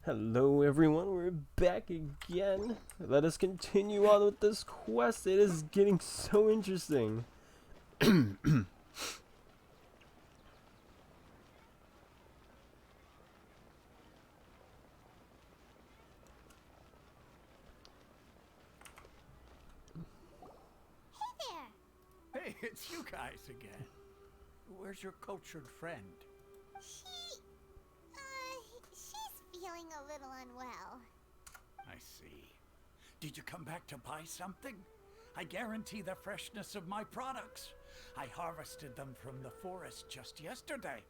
Hello everyone, we're back again. Let us continue on with this quest. It is getting so interesting. Hey, it's you guys again. Where's your cultured friend? She's feeling a little unwell. I see. Did you come back to buy something? I guarantee the freshness of my products. I harvested them from the forest just yesterday.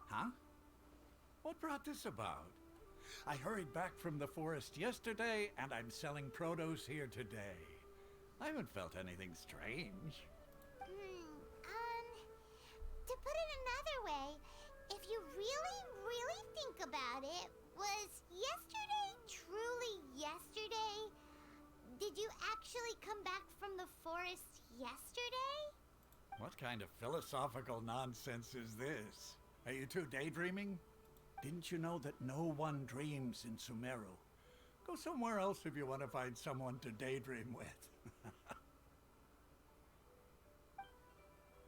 Huh? What brought this about? I hurried back from the forest yesterday, and I'm selling produce here today. I haven't felt anything strange. To put it another way, if you really think about it, was yesterday truly yesterday? Did you actually come back from the forest yesterday? What kind of philosophical nonsense is this? Are you two daydreaming? Didn't you know that no one dreams in Sumeru? Go somewhere else if you want to find someone to daydream with.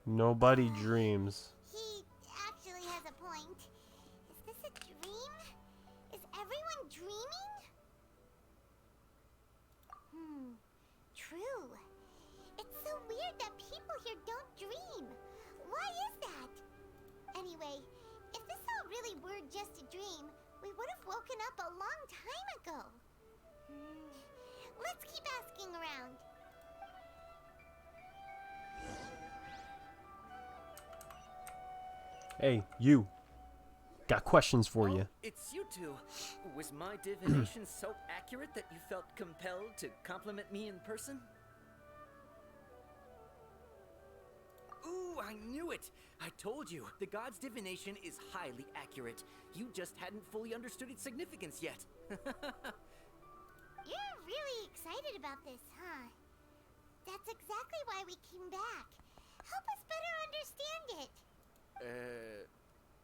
Nobody dreams. He actually has a point. Is this a dream? Is everyone dreaming? True. It's so weird that people here don't dream. Why is that? Anyway, if this all really were just a dream, we would have woken up a long time ago. Let's keep asking around. Hey, you. Got questions for you. It's you two. Was my divination so accurate that you felt compelled to compliment me in person? Ooh, I knew it! I told you, the god's divination is highly accurate. You just hadn't fully understood its significance yet. You're really excited about this, huh? That's exactly why we came back. Help us better understand it.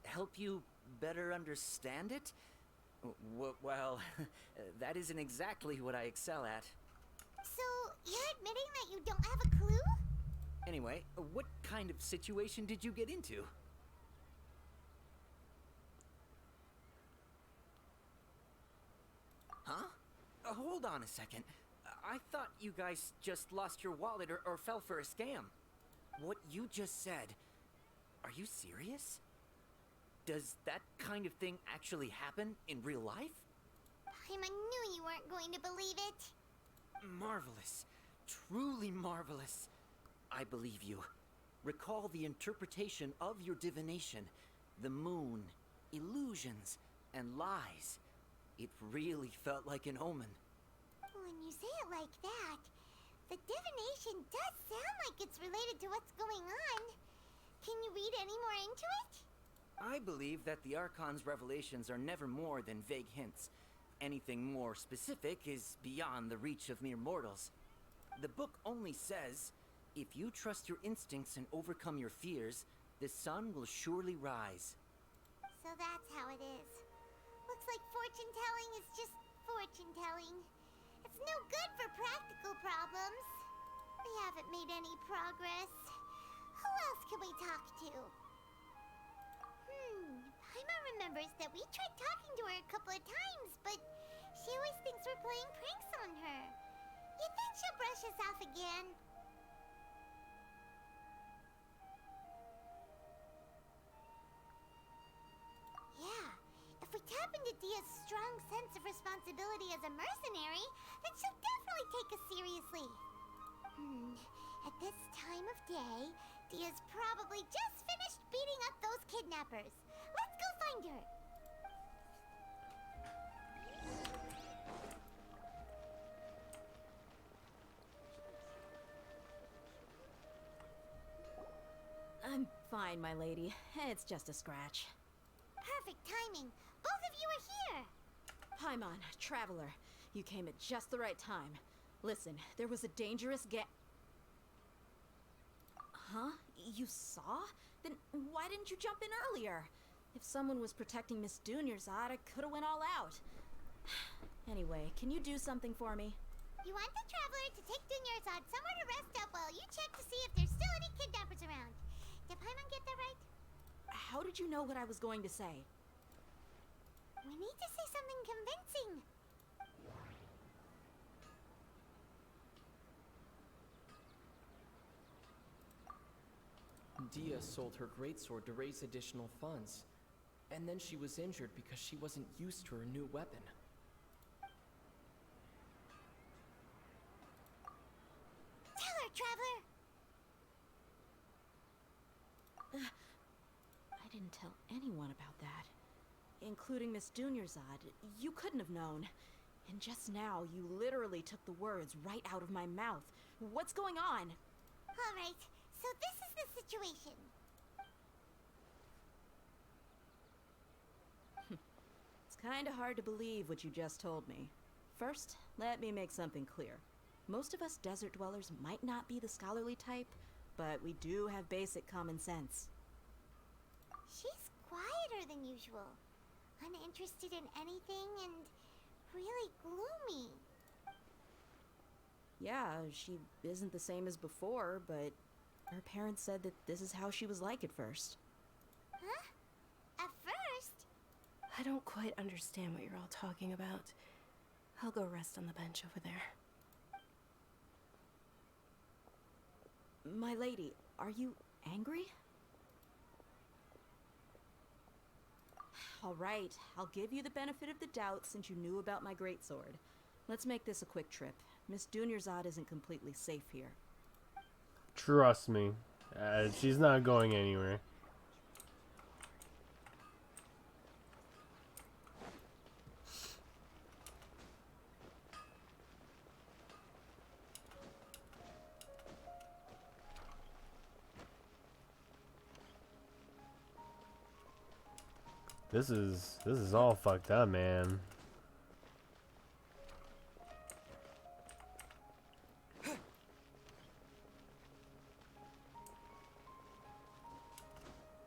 Help you better understand it? Well, that isn't exactly what I excel at. So, you're admitting that you don't have a clue? Anyway, what kind of situation did you get into? Huh? Hold on a second. I thought you guys just lost your wallet or fell for a scam. What you just said, are you serious? Does that kind of thing actually happen in real life? Paimon knew you weren't going to believe it. Marvelous. Truly marvelous. I believe you. Recall the interpretation of your divination. The moon, illusions, and lies. It really felt like an omen. When you say it like that, the divination does sound like it's related to what's going on. Can you read any more into it? I believe that the Archon's revelations are never more than vague hints. Anything more specific is beyond the reach of mere mortals. The book only says, if you trust your instincts and overcome your fears, the sun will surely rise. So that's how it is. Looks like fortune-telling is just fortune-telling. It's no good for practical problems. We haven't made any progress. Who else can we talk to? Paimon remembers that we tried talking to her a couple of times, but she always thinks we're playing pranks on her. You think she'll brush us off again? Yeah, if we tap into Dia's strong sense of responsibility as a mercenary, then she'll definitely take us seriously. At this time of day, Dia's probably just finished beating up those kidnappers. Let's go find her. I'm fine, my lady. It's just a scratch. Perfect timing. Both of you are here. Paimon, traveler, you came at just the right time. Listen, there was a dangerous Huh? You saw? Then why didn't you jump in earlier? If someone was protecting Miss Dunyarzad, I could have went all out. Anyway, can you do something for me? You want the traveler to take Dunyarzad somewhere to rest up while you check to see if there's still any kidnappers around. Did Paimon get that right? How did you know what I was going to say? We need to say something convincing. Dia sold her greatsword to raise additional funds. And then she was injured because she wasn't used to her new weapon. Tell her, traveler! I didn't tell anyone about that. Including Miss Dunyarzad. You couldn't have known. And just now, you literally took the words right out of my mouth. What's going on? Alright, so this is the situation. It's kinda hard to believe what you just told me. First, let me make something clear. Most of us desert dwellers might not be the scholarly type, but we do have basic common sense. She's quieter than usual. Uninterested in anything and really gloomy. Yeah, she isn't the same as before, but her parents said that this is how she was like at first. Huh? At first? I don't quite understand what you're all talking about. I'll go rest on the bench over there. My lady, are you angry? All right, I'll give you the benefit of the doubt since you knew about my greatsword. Let's make this a quick trip. Miss Dunyarzad isn't completely safe here. Trust me. She's not going anywhere. This is all fucked up, man.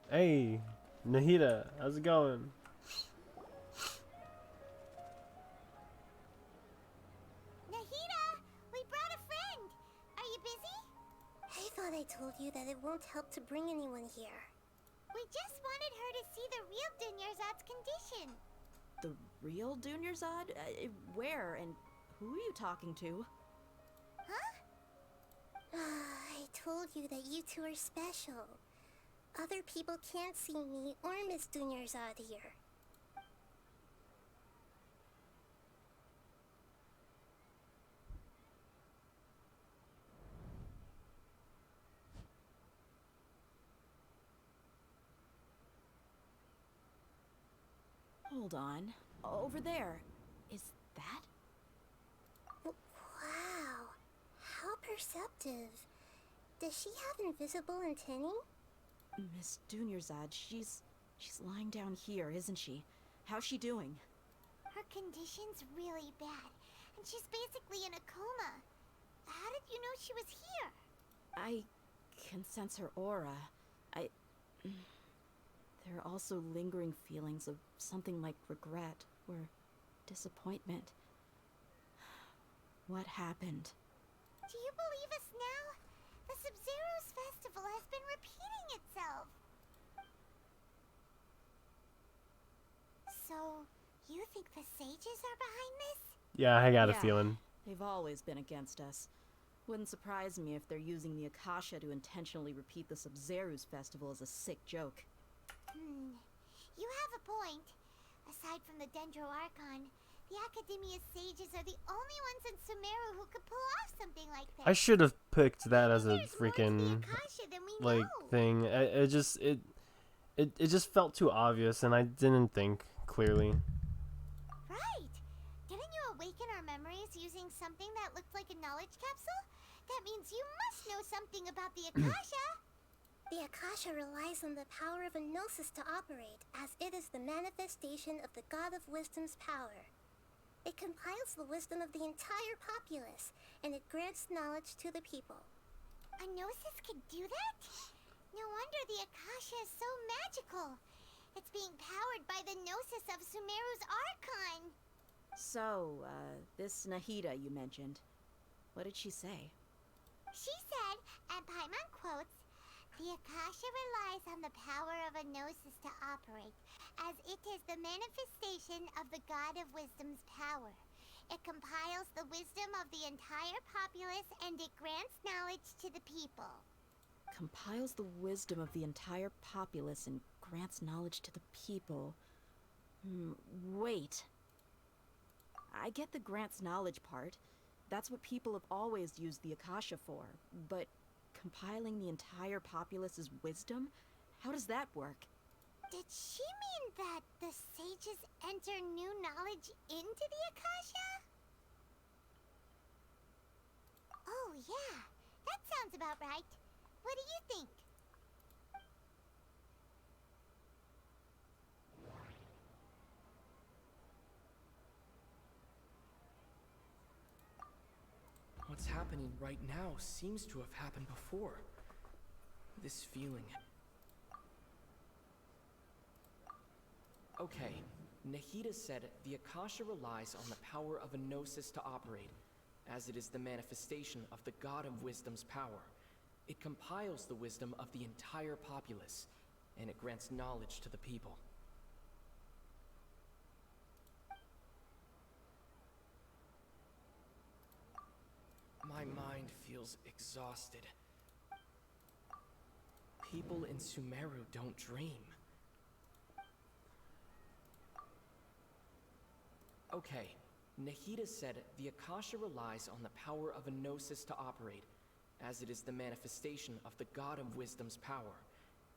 Hey, Nahida, how's it going? Nahida, we brought a friend. Are you busy? I thought I told you that it won't help to bring anyone here. We just wanted her to see the real Dunyarzad's condition. The real Dunyarzad? Where and who are you talking to? Huh? I told you that you two are special. Other people can't see me or Miss Dunyarzad here. Hold on. Over there. Is that? Wow, how perceptive. Does she have invisible antennae? Miss Dunyarzad, she's lying down here, isn't she? How's she doing? Her condition's really bad, and she's basically in a coma. How did you know she was here? I can sense her aura. There are also lingering feelings of something like regret or disappointment. What happened? Do you believe us now? The Sub-Zero's festival has been repeating itself. So, you think the sages are behind this? Yeah, I got a Yeah. feeling. They've always been against us. Wouldn't surprise me if they're using the Akasha to intentionally repeat the Sub-Zero's festival as a sick joke. You have a point. Aside from the Dendro Archon, the Academia's sages are the only ones in Sumeru who could pull off something like that. I should have picked that as a There's more to the freaking Akasha than we like know. thing. It just felt too obvious, and I didn't think clearly. Right. Didn't you awaken our memories using something that looked like a knowledge capsule? That means you must know something about the Akasha. The Akasha relies on the power of a gnosis to operate, as it is the manifestation of the God of Wisdom's power. It compiles the wisdom of the entire populace, and it grants knowledge to the people. A gnosis could do that? No wonder the Akasha is so magical. It's being powered by the gnosis of Sumeru's Archon. So, this Nahida you mentioned, what did she say? She said, and Paimon quotes, "The Akasha relies on the power of a gnosis to operate, as it is the manifestation of the God of Wisdom's power. It compiles the wisdom of the entire populace and it grants knowledge to the people." Compiles the wisdom of the entire populace and grants knowledge to the people. Wait. I get the grants knowledge part. That's what people have always used the Akasha for. But compiling the entire populace's wisdom? How does that work? Did she mean that the sages enter new knowledge into the Akasha? Oh yeah, that sounds about right. What do you think? What's happening right now seems to have happened before. This feeling. Okay, Nahida said the Akasha relies on the power of a gnosis to operate, as it is the manifestation of the God of Wisdom's power. It compiles the wisdom of the entire populace, and it grants knowledge to the people. My mind feels exhausted. People in Sumeru don't dream. Okay, Nahida said the Akasha relies on the power of a gnosis to operate, as it is the manifestation of the God of Wisdom's power.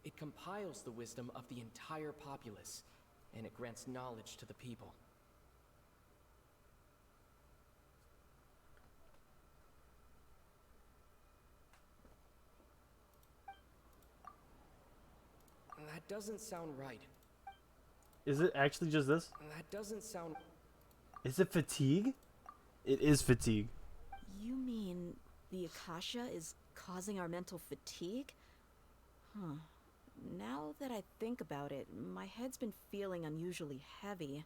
It compiles the wisdom of the entire populace, and it grants knowledge to the people. That doesn't sound right. Is it actually just this? That doesn't sound... Is it fatigue? It is fatigue. You mean the Akasha is causing our mental fatigue? Huh. Now that I think about it, my head's been feeling unusually heavy.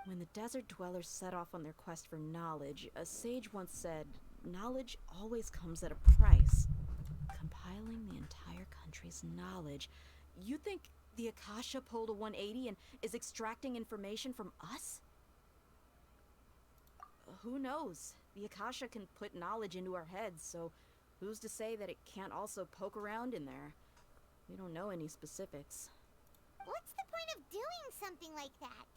When the desert dwellers set off on their quest for knowledge, a sage once said, "Knowledge always comes at a price." Compiling the entire country's knowledge. You think the Akasha pulled a 180 and is extracting information from us? Who knows? The Akasha can put knowledge into our heads, so who's to say that it can't also poke around in there? We don't know any specifics. What's the point of doing something like that?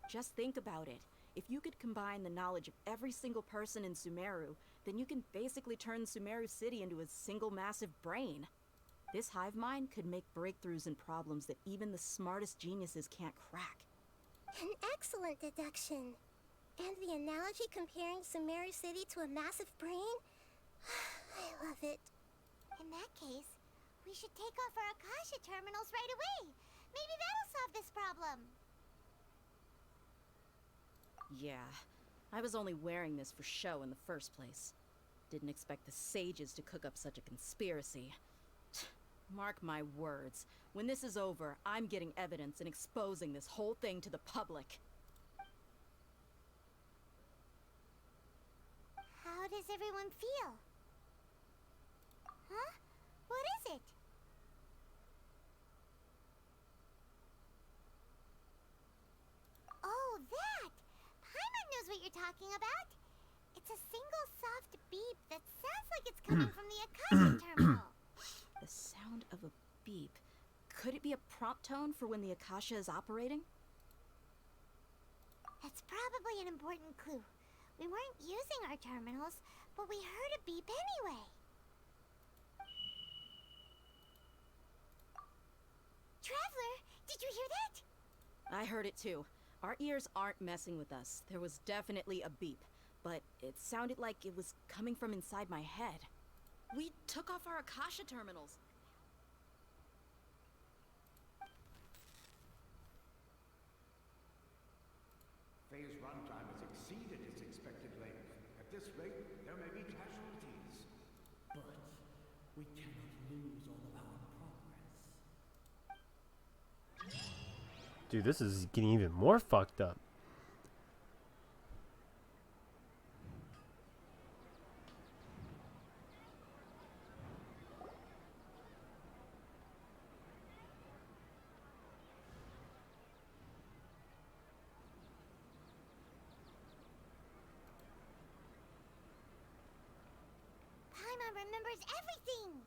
Just think about it. If you could combine the knowledge of every single person in Sumeru, then you can basically turn Sumeru City into a single massive brain. This hive mind could make breakthroughs in problems that even the smartest geniuses can't crack. An excellent deduction. And the analogy comparing Sumeru City to a massive brain? I love it. In that case, we should take off our Akasha terminals right away. Maybe that'll solve this problem. Yeah, I was only wearing this for show in the first place. Didn't expect the sages to cook up such a conspiracy. Mark my words, when this is over, I'm getting evidence and exposing this whole thing to the public. How does everyone feel? Huh? What is it? Oh, that! Paimon knows what you're talking about. It's a single soft beep that sounds like it's coming from the Akasha terminal. The sound of a beep. Could it be a prompt tone for when the Akasha is operating? That's probably an important clue. We weren't using our terminals, but we heard a beep anyway. Traveler, did you hear that? I heard it too. Our ears aren't messing with us. There was definitely a beep, but it sounded like it was coming from inside my head. We took off our Akasha terminals. Phase runtime has exceeded its expected length. At this rate, there may be casualties. But we cannot lose all of our progress. Dude, this is getting even more fucked up. Paimon remembers everything!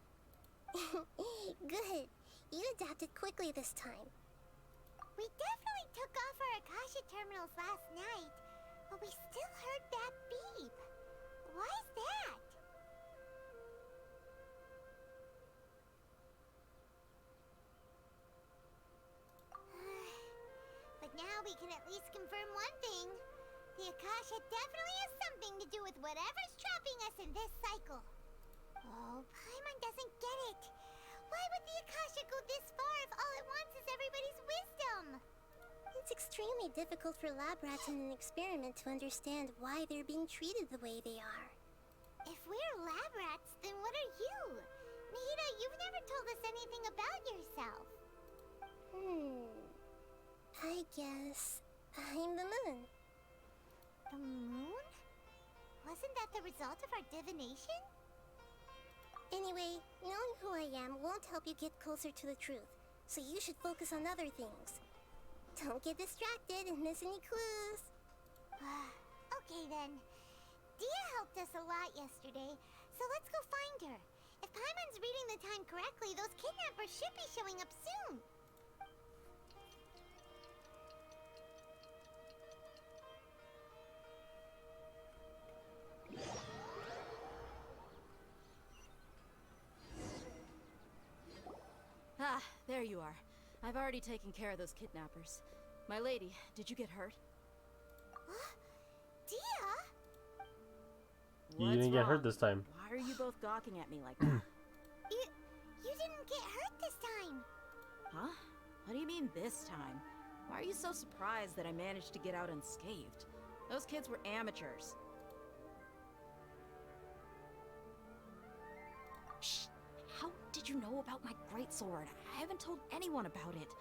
Good. You adapted quickly this time. We definitely took off our Akasha terminals last night, but we still heard that beep. Why is that? But now we can at least confirm one thing. The Akasha definitely has something to do with whatever's trapping us in this cycle. Oh, Paimon doesn't get it. Why would the Akasha go this far if all it wants is everybody's wisdom? It's extremely difficult for lab rats in an experiment to understand why they're being treated the way they are. If we're lab rats, then what are you? Nahida, you've never told us anything about yourself. I guess I'm the moon. The moon? Wasn't that the result of our divination? Anyway, knowing who I am won't help you get closer to the truth, so you should focus on other things. Don't get distracted and miss any clues. Okay then. Dia helped us a lot yesterday, so let's go find her. If Paimon's reading the time correctly, those kidnappers should be showing up soon. Ah, there you are. I've already taken care of those kidnappers. My lady, did you get hurt? Dia? You didn't get hurt this time. Why are you both gawking at me like that? You didn't get hurt this time. Huh? What do you mean this time? Why are you so surprised that I managed to get out unscathed? Those kids were amateurs. Shh! How did you know about my greatsword? I haven't told anyone about it.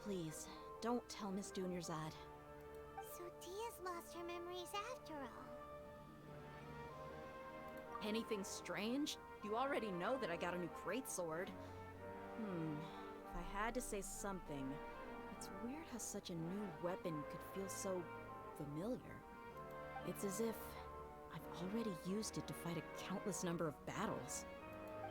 Please, don't tell Miss Dunyarzad. So Dia's lost her memories after all. Anything strange? You already know that I got a new greatsword. If I had to say something, it's weird how such a new weapon could feel so familiar. It's as if I've already used it to fight a countless number of battles.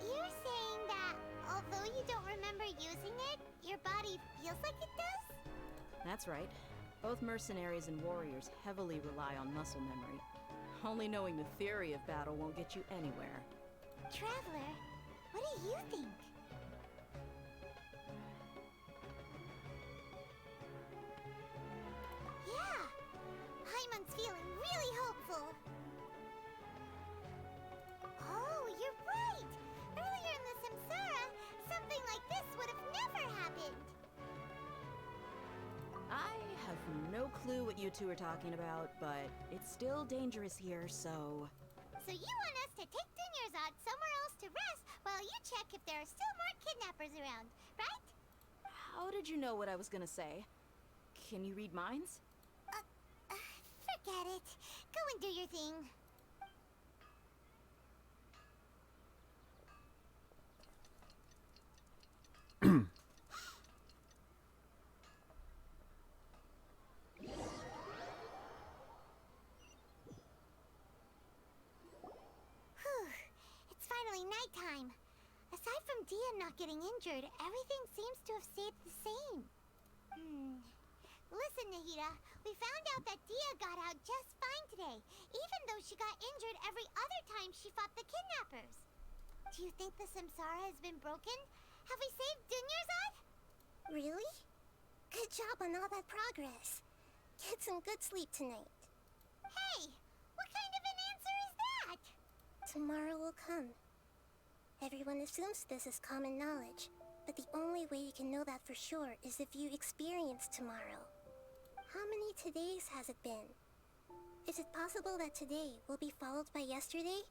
You're saying that although you don't remember using it, your body feels like it does? That's right. Both mercenaries and warriors heavily rely on muscle memory. Only knowing the theory of battle won't get you anywhere. Traveler, what do you think? Yeah, Paimon's feeling really hopeful. Oh, you're right! Earlier in the Samsara, something like this would have never happened. I have no clue what you two are talking about, but it's still dangerous here, so... So you want us to take Dunyarzad somewhere else to rest while you check if there are still more kidnappers around, right? How did you know what I was gonna say? Can you read minds? Forget it. Go and do your thing. It's finally nighttime. Aside from Dia not getting injured, everything seems to have stayed the same. Listen, Nahida, we found out that Dia got out just fine today, even though she got injured every other time she fought the kidnappers. Do you think the Samsara has been broken? Have we saved Dunyarzad? Really? Good job on all that progress. Get some good sleep tonight. Hey, what kind of an answer is that? Tomorrow will come. Everyone assumes this is common knowledge, but the only way you can know that for sure is if you experience tomorrow. How many todays has it been? Is it possible that today will be followed by yesterday?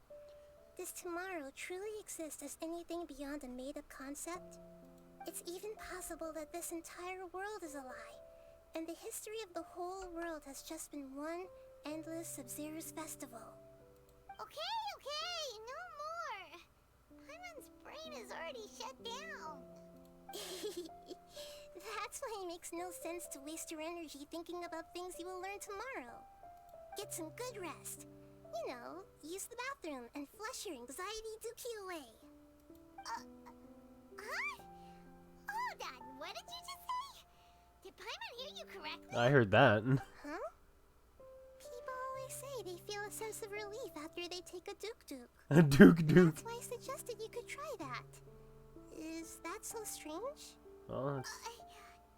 Does tomorrow truly exist as anything beyond a made-up concept? It's even possible that this entire world is a lie, And the history of the whole world has just been one endless Sub-Zero's festival. Okay, no more. Paimon's brain is already shut down. That's why it makes no sense to waste your energy thinking about things you will learn tomorrow. Get some good rest. You know, use the bathroom and flush your anxiety dookie away. Huh? Hold on, what did you just say? Did Paimon hear you correctly? I heard that. Huh? People always say they feel a sense of relief after they take a duk-duk. A duk-duk. That's why I suggested you could try that. Is that so strange? Oh, it's...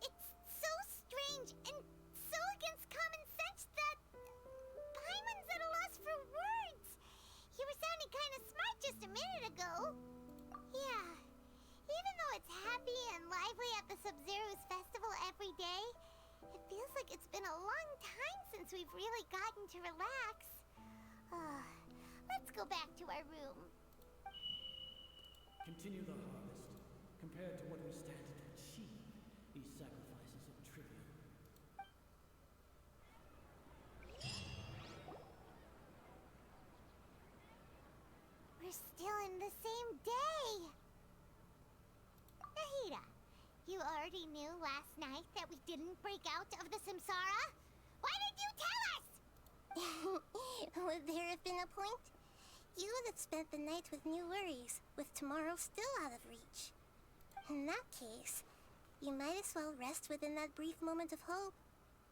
It's so strange and so against common sense that Paimon's at a loss for words. You were sounding kind of smart just a minute ago. Yeah, even though it's happy and lively at the Sub-Zero's festival every day, it feels like it's been a long time since we've really gotten to relax. Let's go back to our room. Continue the harvest. Compared to what we stand to achieve, these sacrifices are trivial. We're still in the same day. Nahida, you already knew last night that we didn't break out of the samsara? Why did you tell us? Would there have been a point? You would have spent the night with new worries, with tomorrow still out of reach. In that case, you might as well rest within that brief moment of hope.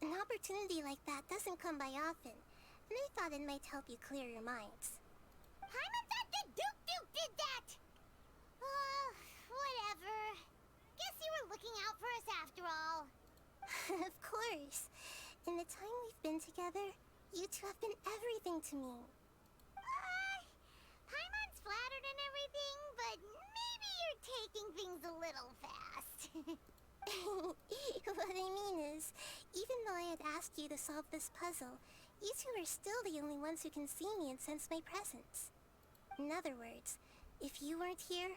An opportunity like that doesn't come by often, and I thought it might help you clear your minds. Paimon thought the Duke did that! Whatever. Guess you were looking out for us after all. Of course. In the time we've been together, you two have been everything to me. Paimon's flattered and everything, but maybe you're taking things a little fast. What I mean is, even though I had asked you to solve this puzzle, you two are still the only ones who can see me and sense my presence. In other words, if you weren't here,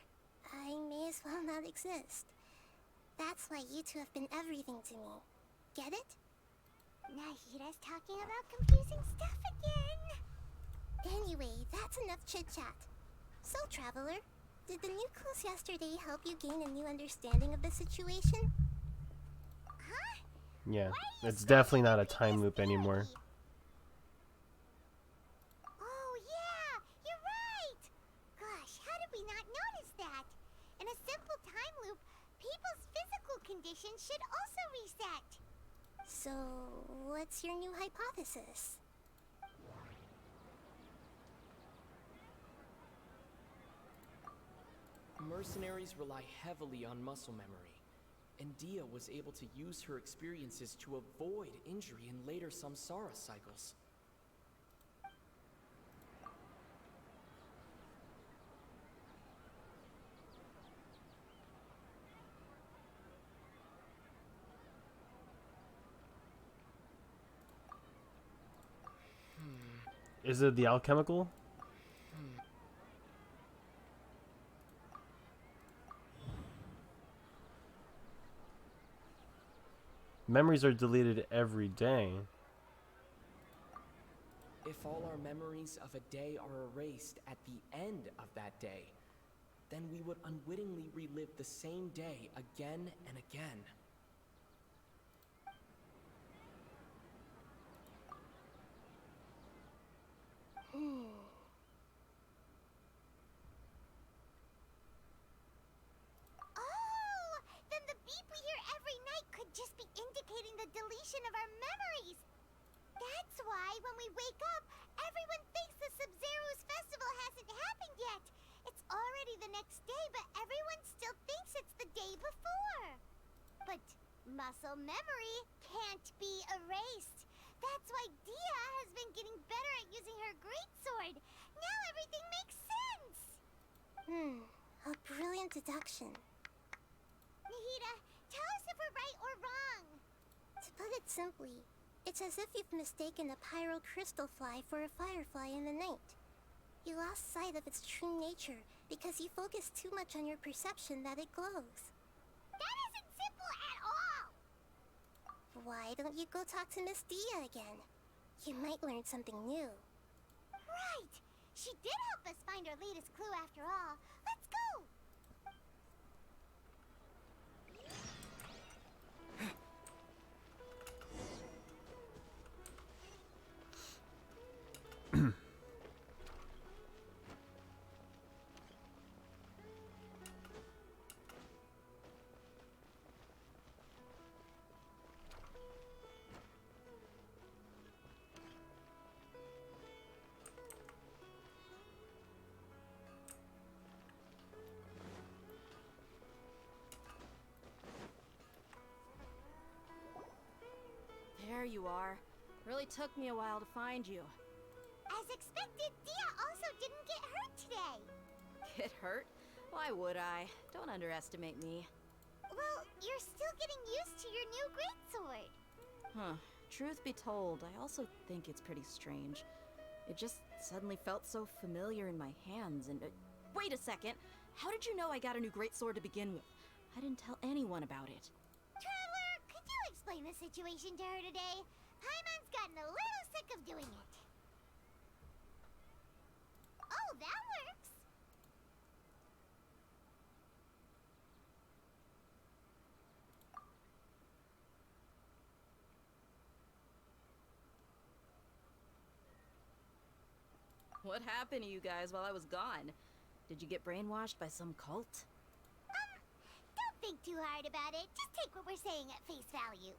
I may as well not exist. That's why you two have been everything to me. Get it? Nahida's talking about confusing stuff again. Anyway, that's enough chit-chat. So, Traveler, did the new clues yesterday help you gain a new understanding of the situation? Huh? Yeah, it's definitely not a time loop anymore. Oh, yeah, you're right. Gosh, how did we not notice that? In a simple time loop, people's physical conditions should also reset. So, what's your new hypothesis? Mercenaries rely heavily on muscle memory, and Dia was able to use her experiences to avoid injury in later samsara cycles. Is it the alchemical? Memories are deleted every day. If all our memories of a day are erased at the end of that day, then we would unwittingly relive the same day again and again. Oh, then the beep we hear every night could just be indicating the deletion of our memories. That's why when we wake up, everyone thinks the Sub-Zero's festival hasn't happened yet. It's already the next day, but everyone still thinks it's the day before. But muscle memory can't be erased. That's why Dia has been getting better at using her greatsword. Now everything makes sense. A brilliant deduction. Nahida, tell us if we're right or wrong. To put it simply, it's as if you've mistaken a pyro crystal fly for a firefly in the night. You lost sight of its true nature because you focused too much on your perception that it glows. That isn't simple at all. Why don't you go talk to Miss Dia again? You might learn something new. Right! She did help us find our latest clue after all. Let's go! There you are. Really took me a while to find you. As expected, Dia also didn't get hurt today. Get hurt? Why would I? Don't underestimate me. Well, you're still getting used to your new greatsword. Huh. Truth be told, I also think it's pretty strange. It just suddenly felt so familiar in my hands and... wait a second! How did you know I got a new greatsword to begin with? I didn't tell anyone about it. Traveler, could you explain the situation to her today? Paimon's gotten a little sick of doing it. Oh, that works. What happened to you guys while I was gone? Did you get brainwashed by some cult? Don't think too hard about it. Just take what we're saying at face value.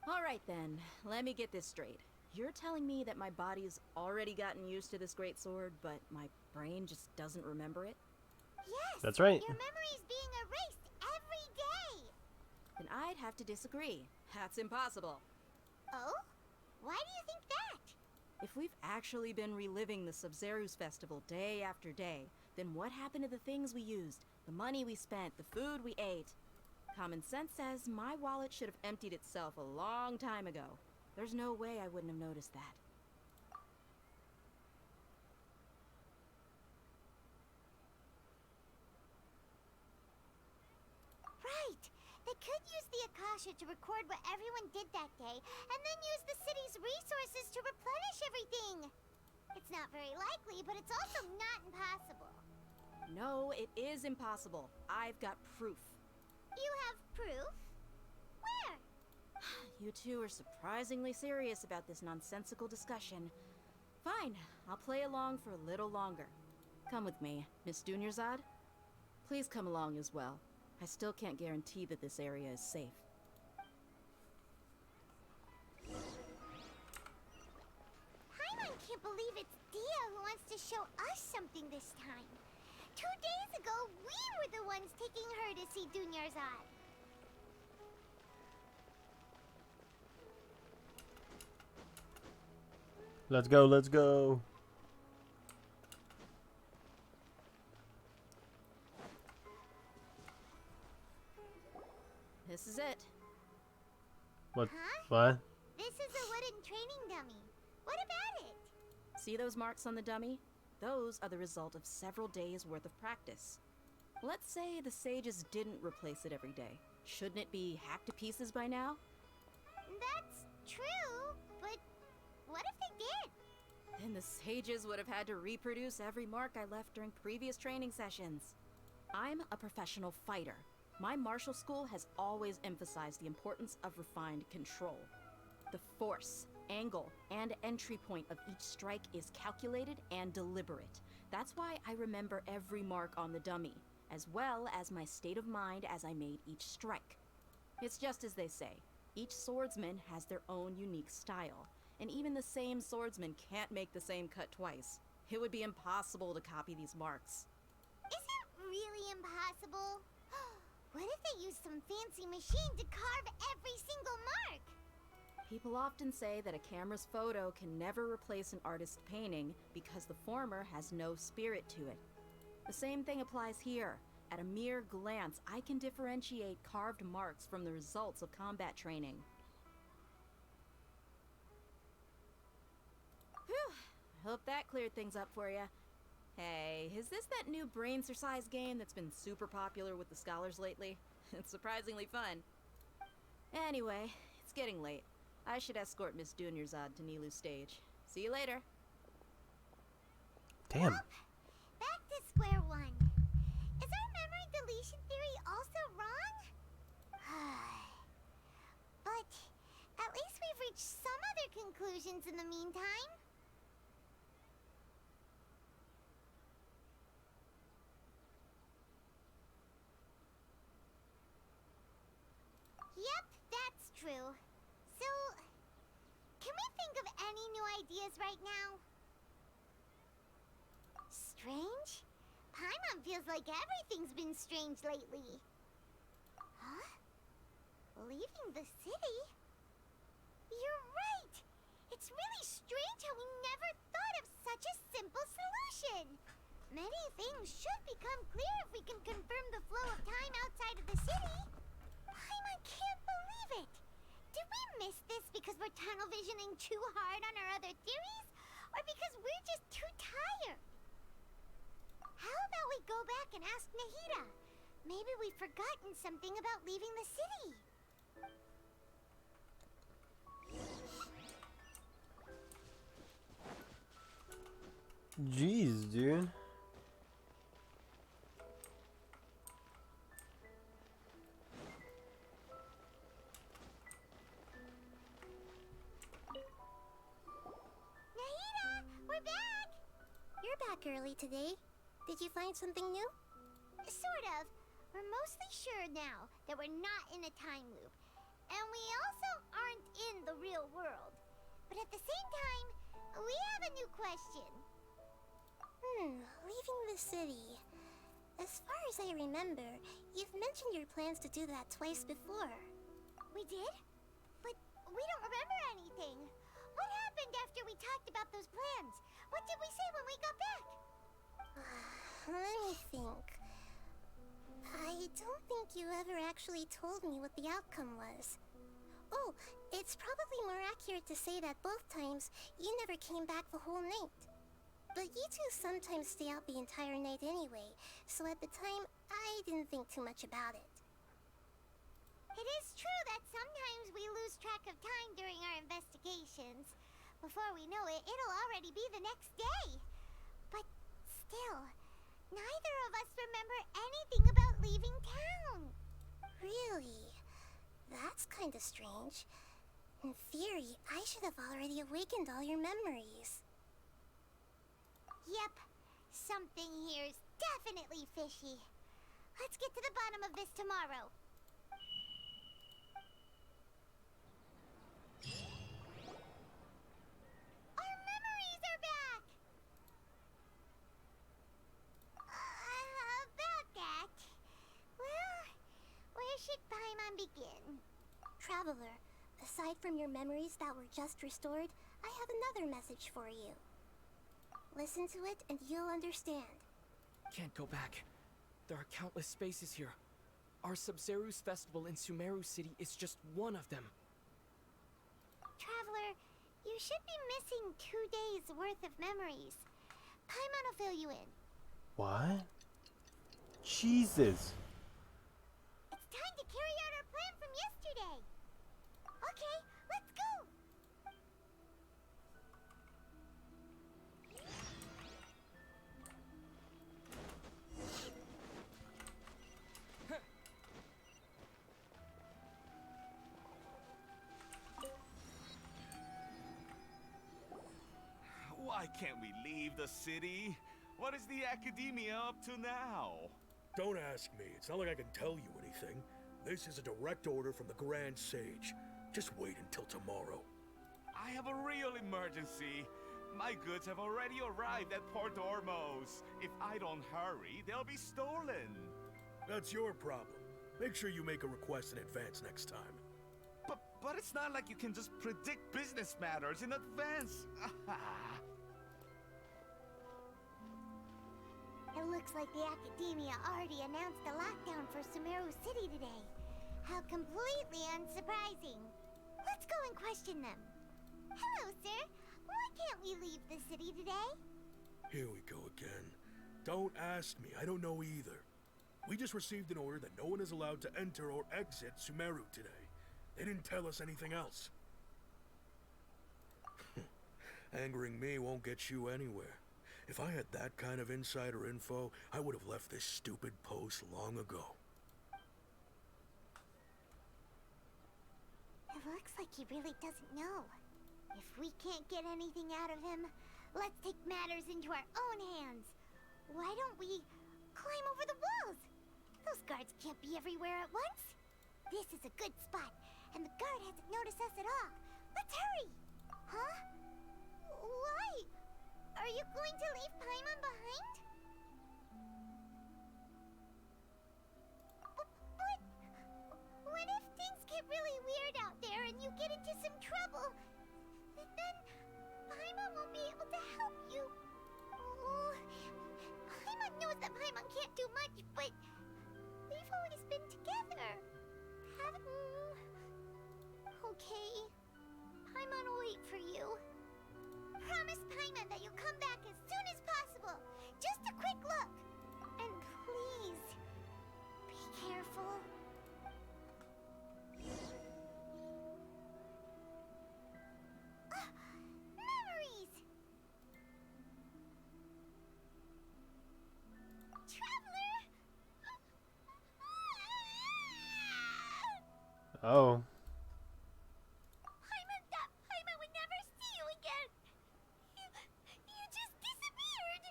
Alright then, let me get this straight. You're telling me that my body's already gotten used to this greatsword, but my brain just doesn't remember it? Yes! That's right. Your memory's being erased every day! Then I'd have to disagree. That's impossible. Oh? Why do you think that? If we've actually been reliving the Sub-Zeru's festival day after day, then what happened to the things we used, the money we spent, the food we ate? Common sense says my wallet should have emptied itself a long time ago. There's no way I wouldn't have noticed that. Right! They could use the Akasha to record what everyone did that day, and then use the city's resources to replenish everything! It's not very likely, but it's also not impossible. No, it is impossible. I've got proof. You have proof? Where? You two are surprisingly serious about this nonsensical discussion. Fine, I'll play along for a little longer. Come with me, Miss Dunyarzad. Please come along as well. I still can't guarantee that this area is safe. Paimon can't believe it's Dia who wants to show us something this time. 2 days ago, we were the ones taking her to see Dunyarzad. Let's go, let's go. This is it. What? Huh? What? This is a wooden training dummy. What about it? See those marks on the dummy? Those are the result of several days' worth of practice. Let's say the sages didn't replace it every day. Shouldn't it be hacked to pieces by now? That's true, but what if they did? Then the sages would have had to reproduce every mark I left during previous training sessions. I'm a professional fighter. My martial school has always emphasized the importance of refined control. The force, angle, and entry point of each strike is calculated and deliberate. That's why I remember every mark on the dummy, as well as my state of mind as I made each strike. It's just as they say, each swordsman has their own unique style, and even the same swordsman can't make the same cut twice. It would be impossible to copy these marks. Is it really impossible? What if they used some fancy machine to carve every single mark? People often say that a camera's photo can never replace an artist's painting because the former has no spirit to it. The same thing applies here. At a mere glance, I can differentiate carved marks from the results of combat training. Whew, I hope that cleared things up for you. Hey, is this that new brain-exercise game that's been super popular with the scholars lately? It's surprisingly fun. Anyway, It's getting late. I should escort Miss Dunyarzad to Nilu's stage. See you later. Damn. Back to square one. Is our memory deletion theory also wrong? But at least we've reached some other conclusions in the meantime. Yep, that's true. So, can we think of any new ideas right now? Strange? Paimon feels like everything's been strange lately. Huh? Leaving the city? You're right! It's really strange how we never thought of such a simple solution! Many things should become clear if we can confirm the flow of time outside of the city. I can't believe it! Did we miss this because we're tunnel visioning too hard on our other theories? Or because we're just too tired? How about we go back and ask Nahida? Maybe we've forgotten something about leaving the city. Jeez, dude. Nahida, we're back! You're back early today. Did you find something new? Sort of. We're mostly sure now that we're not in a time loop. And we also aren't in the real world. But at the same time, we have a new question. Leaving the city. As far as I remember, you've mentioned your plans to do that twice before. We did? But we don't remember anything. What happened after we talked about those plans? What did we say when we got back? Let me think. I don't think you ever actually told me what the outcome was. Oh, it's probably more accurate to say that both times you never came back the whole night. But you two sometimes stay out the entire night anyway, so at the time, I didn't think too much about it. It is true that sometimes we lose track of time during our investigations. Before we know it, it'll already be the next day. But still, neither of us remember anything about leaving town. Really? That's kinda strange. In theory, I should have already awakened all your memories. Yep, something here's definitely fishy. Let's get to the bottom of this tomorrow. Our memories are back! About that. Well, where should Paimon begin? Traveler, aside from your memories that were just restored, I have another message for you. Listen to it and you'll understand. Can't go back. There are countless spaces here. Our Sub-Zeru's festival in Sumeru City is just one of them. Traveler, you should be missing 2 days worth of memories. Paimon will fill you in. What? Jesus. It's time to carry out our plan from yesterday. Okay, let's go. Why can't we leave the city? What is the Academia up to now? Don't ask me. It's not like I can tell you anything. This is a direct order from the Grand Sage. Just wait until tomorrow. I have a real emergency. My goods have already arrived at Port Ormos. If I don't hurry, they'll be stolen. That's your problem. Make sure you make a request in advance next time. But it's not like you can just predict business matters in advance. It looks like the Academia already announced a lockdown for Sumeru City today. How completely unsurprising. Let's go and question them. Hello, sir. Why can't we leave the city today? Here we go again. Don't ask me. I don't know either. We just received an order that no one is allowed to enter or exit Sumeru today. They didn't tell us anything else. Angering me won't get you anywhere. If I had that kind of insider info, I would have left this stupid post long ago. It looks like he really doesn't know. If we can't get anything out of him, let's take matters into our own hands. Why don't we climb over the walls? Those guards can't be everywhere at once. This is a good spot, and the guard hasn't noticed us at all. Let's hurry! Huh? Why? Are you going to leave Paimon behind? But what if things get really weird out there and you get into some trouble? Then Paimon won't be able to help you. Oh, Paimon knows that Paimon can't do much, but we've always been together, haven't we? Okay, Paimon will wait for you. Promise Paimon that you'll come back as soon as possible. Just a quick look. And please, be careful. Memories! Traveler! Oh. Paimon thought Paimon would never see you again. You just disappeared.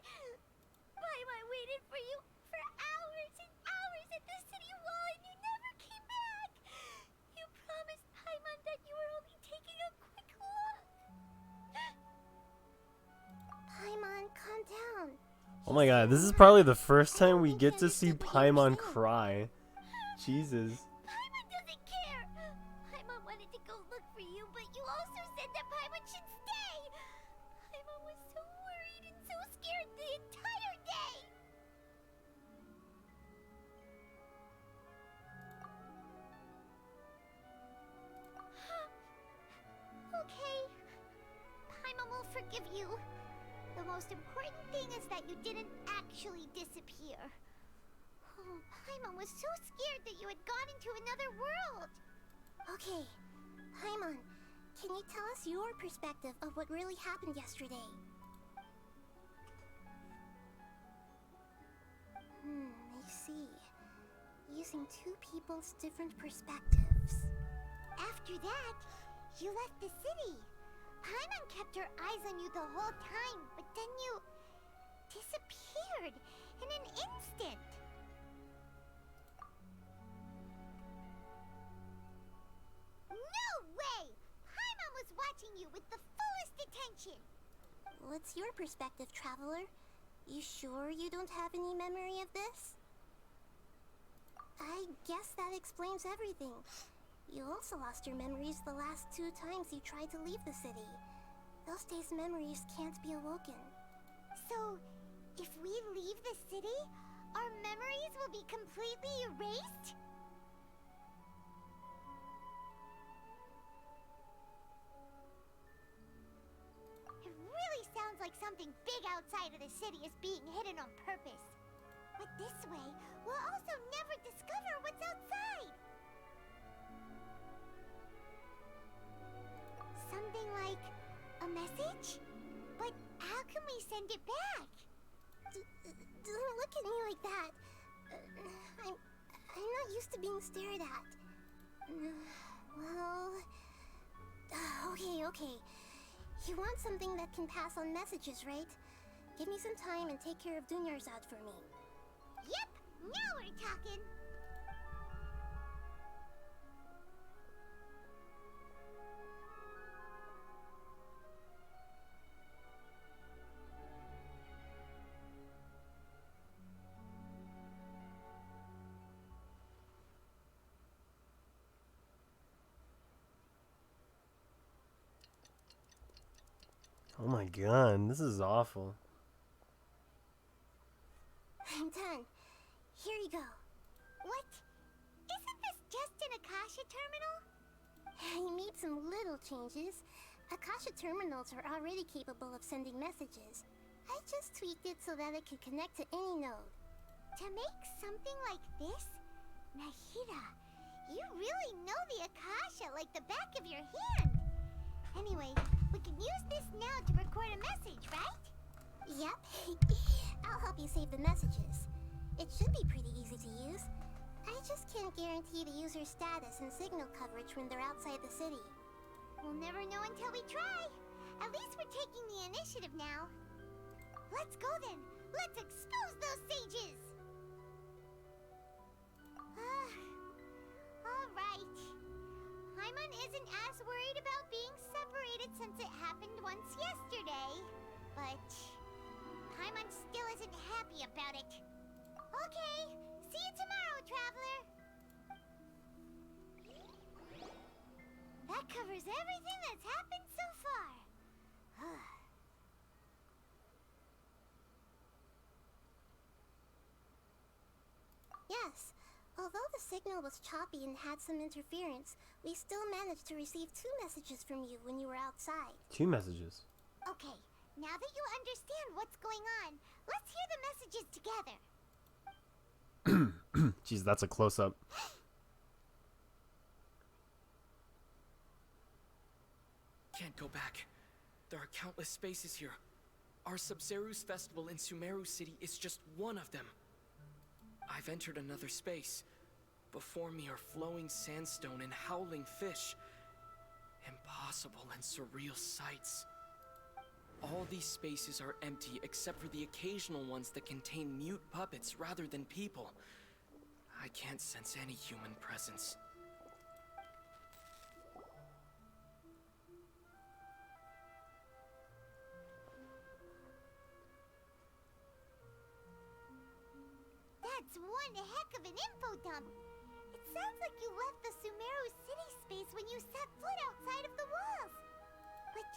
Paimon waited for you for hours and hours at the city wall and you never came back. You promised Paimon that you were only taking a quick look. Paimon, calm down. Oh my god, this is probably the first time we get to see Paimon cry. Jesus. Paimon doesn't care. Paimon wanted to go look for you, but you also said that Paimon should stay. Paimon was so worried and so scared the entire day. Okay. Paimon will forgive you. The most important thing is that you didn't actually disappear. Oh, Paimon was so scared that you had gone into another world. Okay, Paimon, can you tell us your perspective of what really happened yesterday? I see. Using two people's different perspectives. After that, you left the city. Paimon kept her eyes on you the whole time, but then you disappeared in an instant. No way! Paimon was watching you with the fullest attention. What's your perspective, Traveler? You sure you don't have any memory of this? I guess that explains everything. You also lost your memories the last 2 times you tried to leave the city. Those days' memories can't be awoken. So, if we leave the city, our memories will be completely erased? It really sounds like something big outside of the city is being hidden on purpose. But this way, we'll also never discover what's outside. Something like a message? But how can we send it back? Don't look at me like that. I'm not used to being stared at. Well... Okay. You want something that can pass on messages, right? Give me some time and take care of Dunyarzad for me. Yep! Now we're talking! Oh my god, this is awful. I'm done. Here you go. What? Isn't this just an Akasha terminal? I made some little changes. Akasha terminals are already capable of sending messages. I just tweaked it so that it could connect to any node. To make something like this? Nahida, You really know the Akasha like the back of your hand. Anyway, we can use this now to record a message, right? Yep. I'll help you save the messages. It should be pretty easy to use. I just can't guarantee the user's status and signal coverage when they're outside the city. We'll never know until we try. At least we're taking the initiative now. Let's go then. Let's expose those sages. Alright. Paimon isn't as worried about being separated since it happened once yesterday. But Paimon still isn't happy about it. Okay, see you tomorrow, Traveler. That covers everything that's happened so far. Yes. Although the signal was choppy and had some interference, we still managed to receive 2 messages from you when you were outside. 2 messages. Okay, now that you understand what's going on, let's hear the messages together. Jeez, that's a close-up. Can't go back. There are countless spaces here. Our Sub-Zeru's festival in Sumeru City is just one of them. I've entered another space. Before me are flowing sandstone and howling fish. Impossible and surreal sights. All these spaces are empty except for the occasional ones that contain mute puppets rather than people. I can't sense any human presence. That's one heck of an info dump. It sounds like you left the Sumeru city space when you set foot outside of the walls. But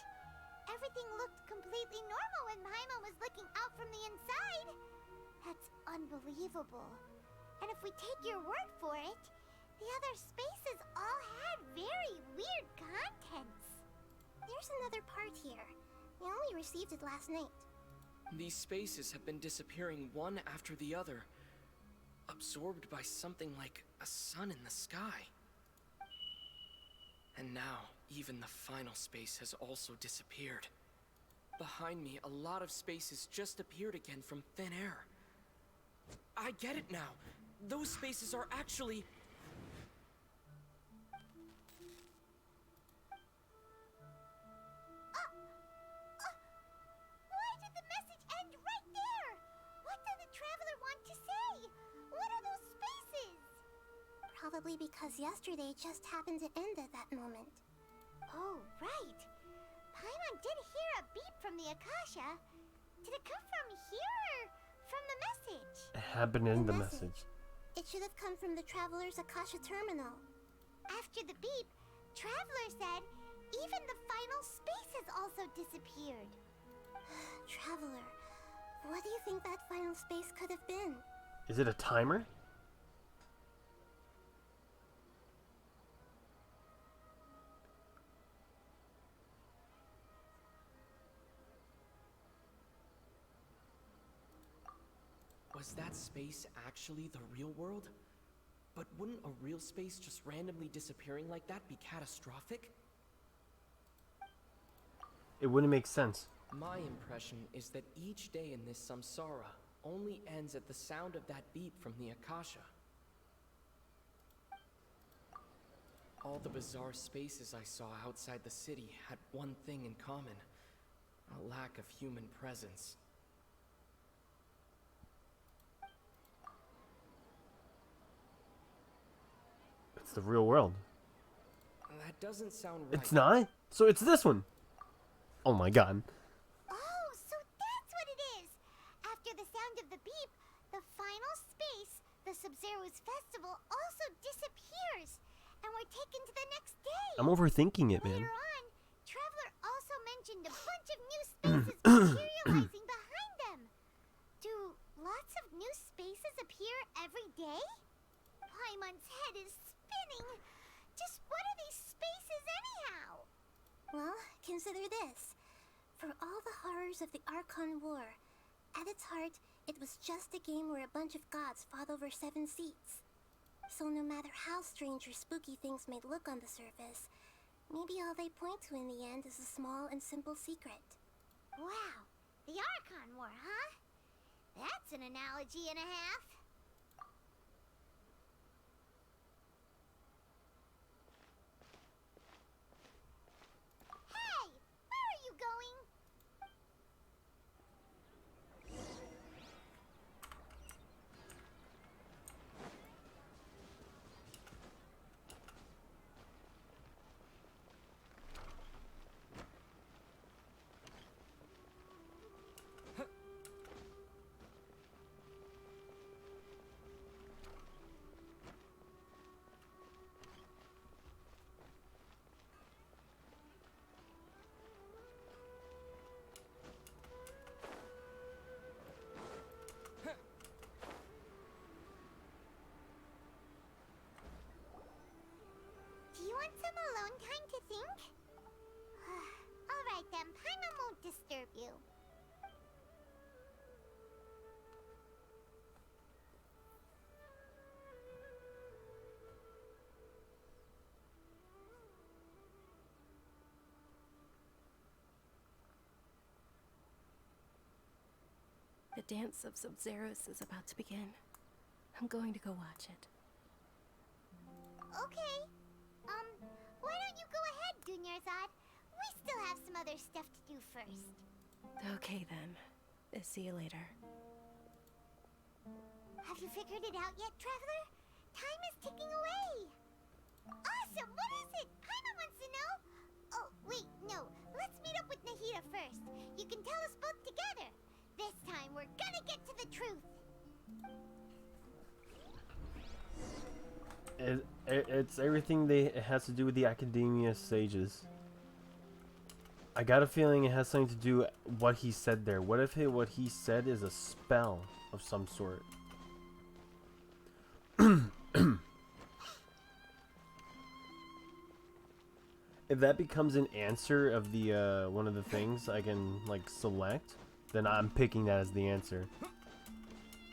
everything looked completely normal when Paimon was looking out from the inside. That's unbelievable. And if we take your word for it, the other spaces all had very weird contents. There's another part here. We only received it last night. These spaces have been disappearing one after the other, absorbed by something like a sun in the sky. And now, even the final space has also disappeared. Behind me, a lot of spaces just appeared again from thin air. I get it now. Those spaces are actually... Why did the message end right there? What did the Traveler want to say? What are those spaces? Probably because yesterday just happened to end at that moment. Oh, right. Paimon did hear a beep from the Akasha. Did it come from here or from the message? It happened in the message. It should have come from the Traveler's Akasha terminal. After the beep, Traveler said even the final space has also disappeared. Traveler, what do you think that final space could have been? Is it a timer? Was that space actually the real world? But wouldn't a real space just randomly disappearing like that be catastrophic? It wouldn't make sense. My impression is that each day in this samsara only ends at the sound of that beep from the Akasha. All the bizarre spaces I saw outside the city had one thing in common: a lack of human presence. It's the real world. That doesn't sound right. It's not? So it's this one. Oh my god. Oh, so that's what it is. After the sound of the beep, the final space, the Sub-Zeru's festival, also disappears. And we're taken to the next day. I'm overthinking it, man. Later on, Traveler also mentioned a bunch of new spaces materializing behind them. Do lots of new spaces appear every day? Paimon's head is spinning. Just what are these spaces anyhow? Well, consider this. For all the horrors of the Archon War, at its heart, it was just a game where a bunch of gods fought over 7 seats. So no matter how strange or spooky things may look on the surface, maybe all they point to in the end is a small and simple secret. Wow, the Archon War, huh? That's an analogy and a half. Hey, where are you going? Do you want some alone time to think? Alright then, Paimon won't disturb you. The dance of Sub-Zeros is about to begin. I'm going to go watch it. Okay. Why don't you go ahead, Dunyarzad? We still have some other stuff to do first. Okay then. See you later. Have you figured it out yet, Traveler? Time is ticking away. Awesome! What is it? Paimon wants to know. Oh, wait, no. Let's meet up with Nahida first. You can tell us both together. This time, we're gonna get to the truth. It's everything it has to do with the Academia Sages. I got a feeling it has something to do with what he said there. What if what he said is a spell of some sort? If that becomes an answer of the one of the things I can like select, then I'm picking that as the answer.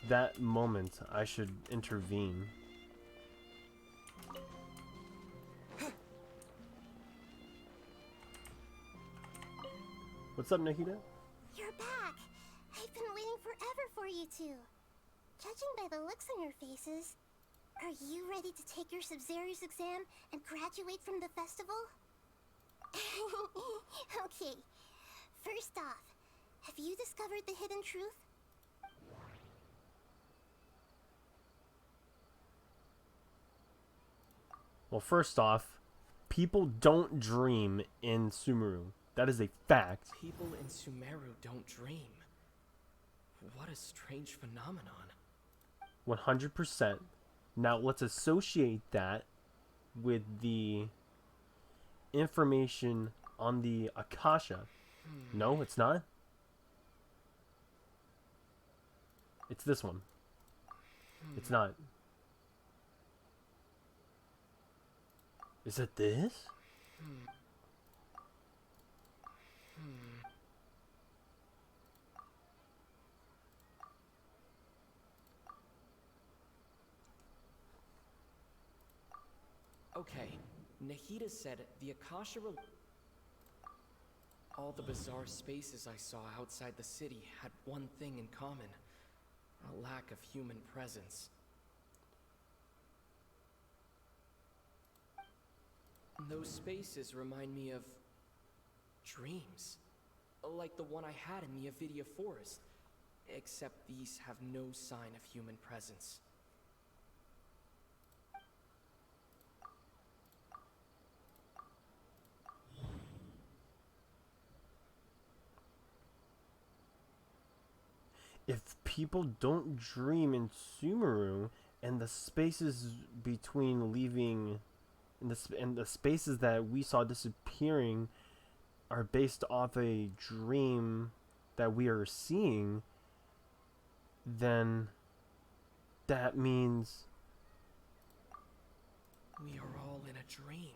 That moment I should intervene. What's up, Nahida? You're back! I've been waiting forever for you two. Judging by the looks on your faces, are you ready to take your Sub-Zeros exam and graduate from the festival? Okay, first off, have you discovered the hidden truth? Well, first off, people don't dream in Sumeru. That is a fact. People in Sumeru don't dream. What a strange phenomenon. 100%. Now let's associate that with the information on the Akasha. No, it's not. It's this one. It's not. Is it this? Okay, Nahida said the Akasha all the bizarre spaces I saw outside the city had one thing in common. A lack of human presence. Those spaces remind me of dreams. Like the one I had in the Avidia Forest. Except these have no sign of human presence. If people don't dream in Sumeru, and the spaces between leaving, and the spaces that we saw disappearing, are based off a dream that we are seeing, then that means we are all in a dream.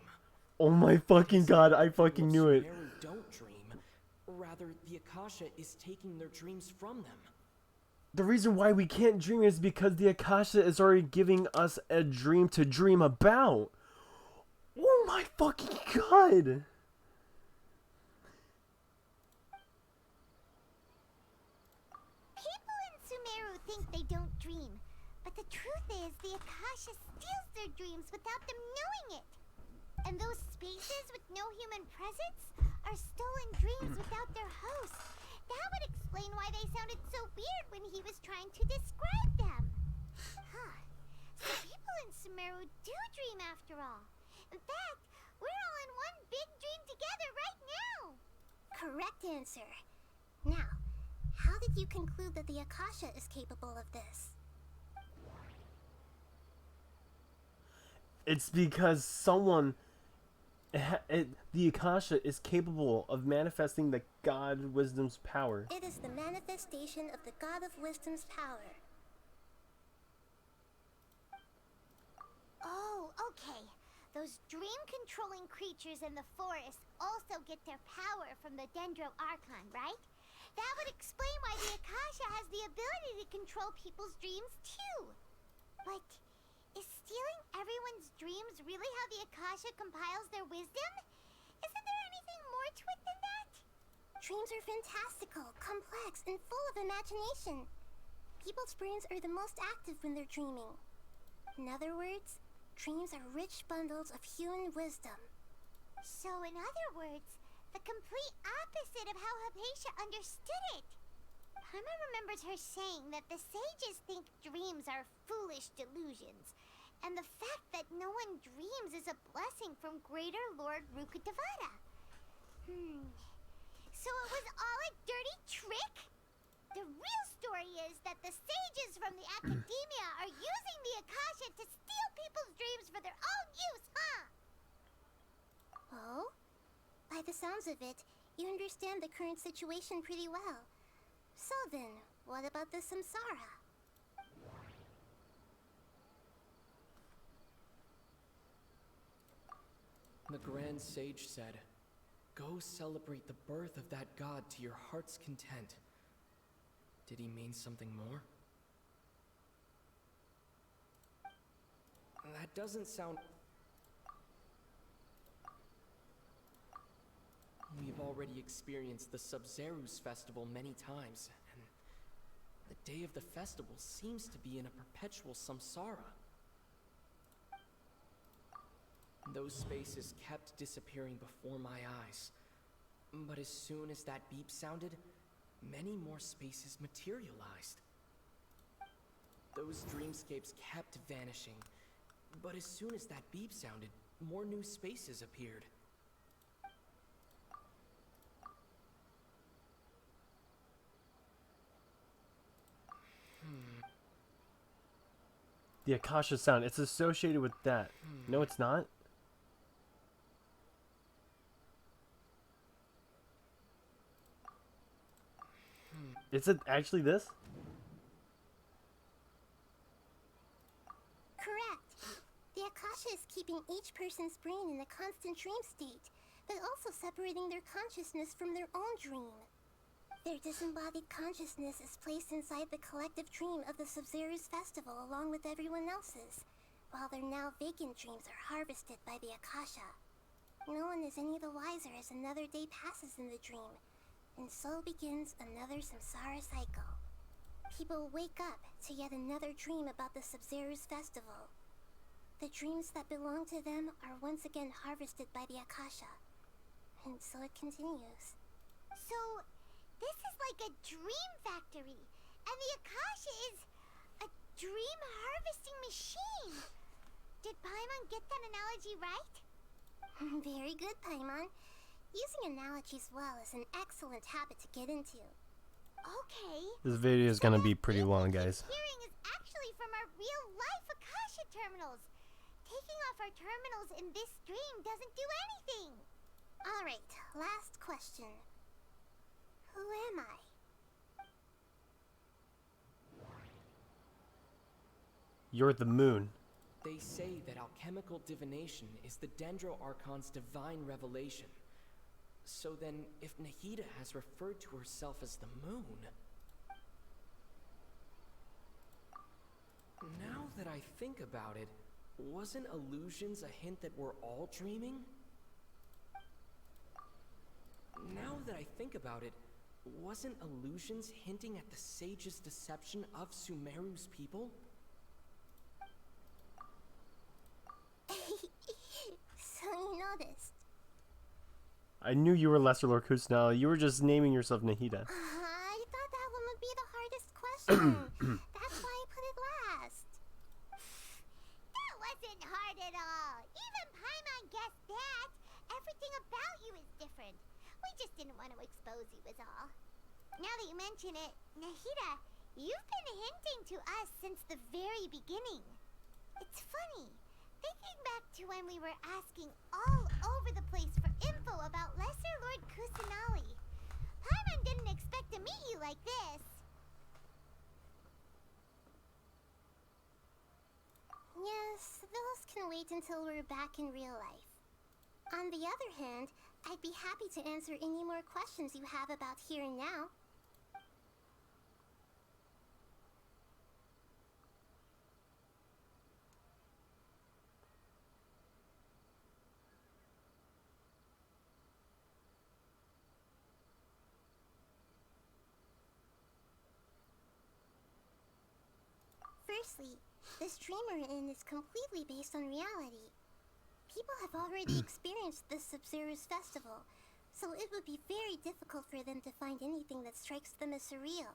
Oh my fucking god! I fucking knew it. Sumeru don't dream. Rather, the Akasha is taking their dreams from them. The reason why we can't dream is because the Akasha is already giving us a dream to dream about. Oh my fucking god! People in Sumeru think they don't dream, but the truth is the Akasha steals their dreams without them knowing it. And those spaces with no human presence are stolen dreams without their host. That would explain why they sounded so weird when he was trying to describe them. Huh. So people in Sumeru do dream after all. In fact, we're all in one big dream together right now. Correct answer. Now, how did you conclude that the Akasha is capable of this? It's because someone... the Akasha is capable of manifesting the God Wisdom's power. It is the manifestation of the God of Wisdom's power. Oh, okay. Those dream-controlling creatures in the forest also get their power from the Dendro Archon, right? That would explain why the Akasha has the ability to control people's dreams, too. But is stealing everyone's dreams really how the Akasha compiles their wisdom? Isn't there anything more to it than that? Dreams are fantastical, complex, and full of imagination. People's brains are the most active when they're dreaming. In other words, dreams are rich bundles of human wisdom. So in other words, the complete opposite of how Hypatia understood it. Paimon remembers her saying that the sages think dreams are foolish delusions, and the fact that no one dreams is a blessing from Greater Lord Rukkhadevata. So it was all a dirty trick? The real story is that the sages from the academia are using the Akasha to steal people's dreams for their own use, huh? Oh? By the sounds of it, you understand the current situation pretty well. So then, what about the samsara? The Grand Sage said, "Go celebrate the birth of that god to your heart's content." Did he mean something more? That doesn't sound... We've already experienced the Sub-Zerus festival many times, and the day of the festival seems to be in a perpetual samsara. Those spaces kept disappearing before my eyes, but as soon as that beep sounded, many more spaces materialized. Those dreamscapes kept vanishing, but as soon as that beep sounded, more new spaces appeared. The Akasha sound, it's associated with that. No, it's not? Is it actually this? Correct. The Akasha is keeping each person's brain in a constant dream state, but also separating their consciousness from their own dream. Their disembodied consciousness is placed inside the collective dream of the Sub-Zerus festival along with everyone else's, while their now vacant dreams are harvested by the Akasha. No one is any the wiser as another day passes in the dream, and so begins another samsara cycle. People wake up to yet another dream about the Sub-Zerus festival. The dreams that belong to them are once again harvested by the Akasha, and so it continues. So, this is like a dream factory, and the Akasha is a dream harvesting machine. Did Paimon get that analogy right? Very good, Paimon. Using analogies well is an excellent habit to get into. Okay. This video is gonna be pretty long, guys. Hearing is actually from our real-life Akasha terminals. Taking off our terminals in this dream doesn't do anything. Alright, last question. Who am I? You're the moon. They say that alchemical divination is the Dendro Archon's divine revelation. So then, if Nahida has referred to herself as the moon... Now that I think about it, wasn't illusions a hint that we're all dreaming? Now that I think about it, wasn't illusions hinting at the sage's deception of Sumeru's people? So you noticed. I knew you were Lesser Lord Kusanali. You were just naming yourself Nahida. I thought that one would be the hardest question. That's why I put it last. That wasn't hard at all. Even Paimon guessed that. Everything about you is different. We just didn't want to expose you is all. Now that you mention it, Nahida, you've been hinting to us since the very beginning. It's funny. Thinking back to when we were asking all over the place for info about Lesser Lord Kusanali. Paimon didn't expect to meet you like this. Yes, those can wait until we're back in real life. On the other hand, I'd be happy to answer any more questions you have about here and now. Firstly, this dream we're in is completely based on reality. People have already experienced this Sub-Zero's festival, so it would be very difficult for them to find anything that strikes them as surreal.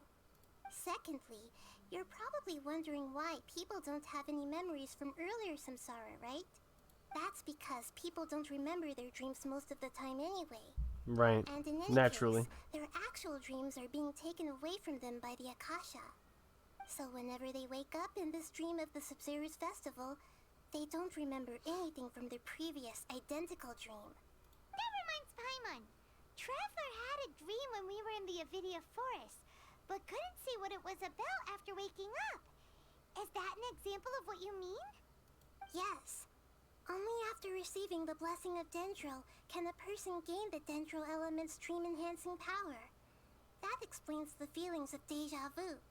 Secondly, you're probably wondering why people don't have any memories from earlier samsara, right? That's because people don't remember their dreams most of the time anyway. Right. And in any Naturally. case, their actual dreams are being taken away from them by the Akasha. So whenever they wake up in this dream of the Sub-Zero's festival, they don't remember anything from their previous identical dream. That reminds Paimon. Traveler had a dream when we were in the Avidia forest, but couldn't see what it was about after waking up. Is that an example of what you mean? Yes. Only after receiving the blessing of Dendro can a person gain the Dendro element's dream-enhancing power. That explains the feelings of deja vu.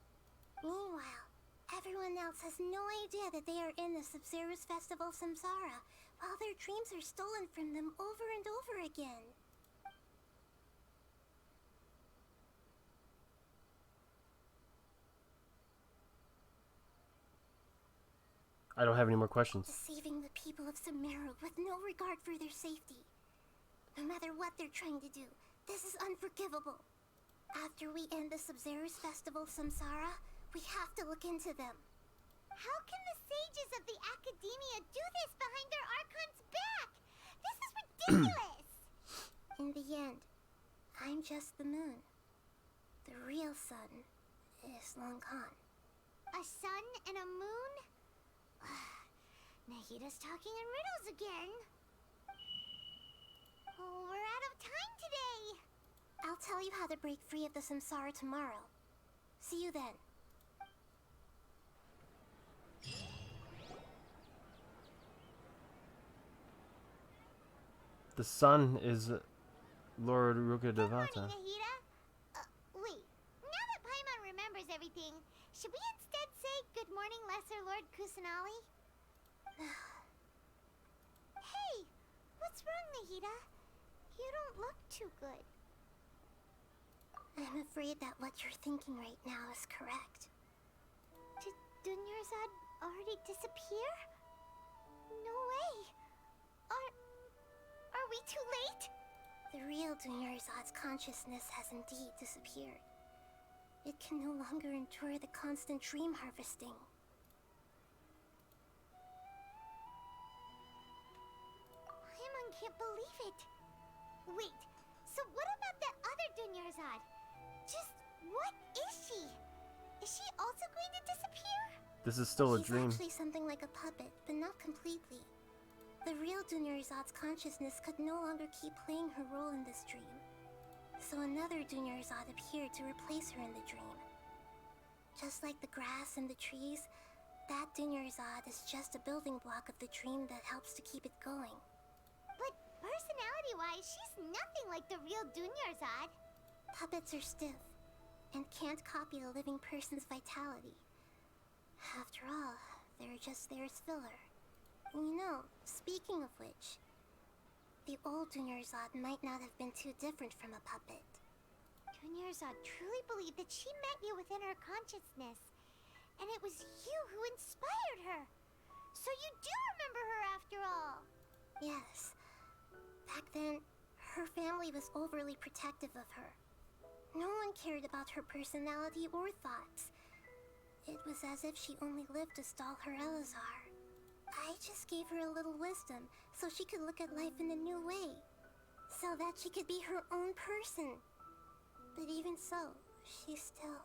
Meanwhile, everyone else has no idea that they are in the Sub-Zero's festival samsara, while their dreams are stolen from them over and over again. I don't have any more questions. Deceiving the people of Sumeru with no regard for their safety. No matter what they're trying to do, this is unforgivable. After we end the Sub-Zero's festival samsara, we have to look into them. How can the sages of the Academia do this behind their Archon's back? This is ridiculous! In the end, I'm just the moon. The real sun is long gone. A sun and a moon? Nahida's talking in riddles again. Oh, we're out of time today. I'll tell you how to break free of the samsara tomorrow. See you then. The sun is Lord Good Rukkhadevata. morning, Nahida. Wait. Now that Paimon remembers everything, should we instead say good morning, Lesser Lord Kusanali? Hey, what's wrong, Nahida? You don't look too good. I'm afraid that what you're thinking right now is correct. Did Dunyarzad already disappear? No way. Are we too late? The real Dunyarzad's consciousness has indeed disappeared. It can no longer endure the constant dream harvesting. Paimon can't believe it. Wait, so what about that other Dunyarzad? Just what is she? Is she also going to disappear? This is still a dream. She's actually something like a puppet, but not completely. The real Dunyarzad's consciousness could no longer keep playing her role in this dream. So another Dunyarzad appeared to replace her in the dream. Just like the grass and the trees, that Dunyarzad is just a building block of the dream that helps to keep it going. But personality-wise, she's nothing like the real Dunyarzad. Puppets are stiff, and can't copy a living person's vitality. After all, they're just there as filler. You know, speaking of which, the old Dunyarzad might not have been too different from a puppet. Dunyarzad truly believed that she met you within her consciousness, and it was you who inspired her. So you do remember her after all. Yes. Back then, her family was overly protective of her. No one cared about her personality or thoughts. It was as if she only lived to stall her Elazar. I just gave her a little wisdom so she could look at life in a new way. So that she could be her own person. But even so, she still...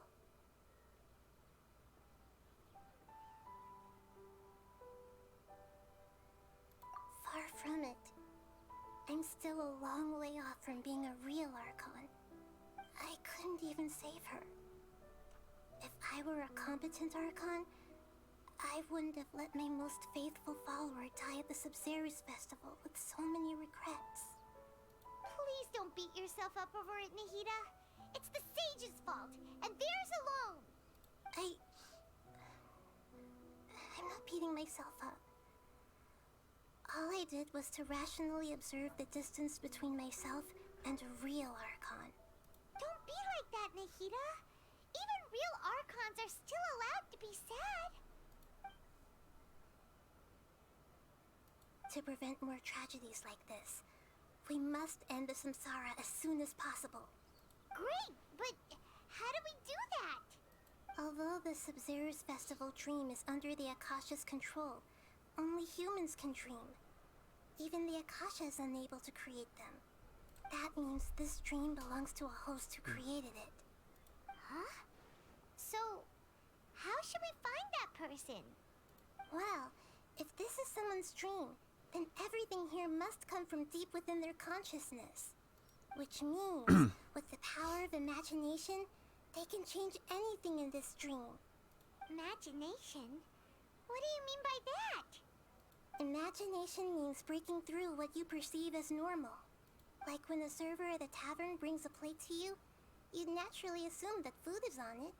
Far from it. I'm still a long way off from being a real Archon. I couldn't even save her. If I were a competent Archon, I wouldn't have let my most faithful follower die at the Sub-Zerus festival with so many regrets. Please don't beat yourself up over it, Nahida. It's the sage's fault, and theirs alone. I'm not beating myself up. All I did was to rationally observe the distance between myself and a real Archon. Don't be like that, Nahida. Even real Archons are still allowed to be sad. To prevent more tragedies like this, we must end the samsara as soon as possible. Great, but how do we do that? Although the Sub-Zerus Festival dream is under the Akasha's control, only humans can dream. Even the Akasha is unable to create them. That means this dream belongs to a host who created it. Huh? So, how should we find that person? Well, if this is someone's dream, then everything here must come from deep within their consciousness. Which means, with the power of imagination, they can change anything in this dream. Imagination? What do you mean by that? Imagination means breaking through what you perceive as normal. Like when a server at a tavern brings a plate to you, you'd naturally assume that food is on it.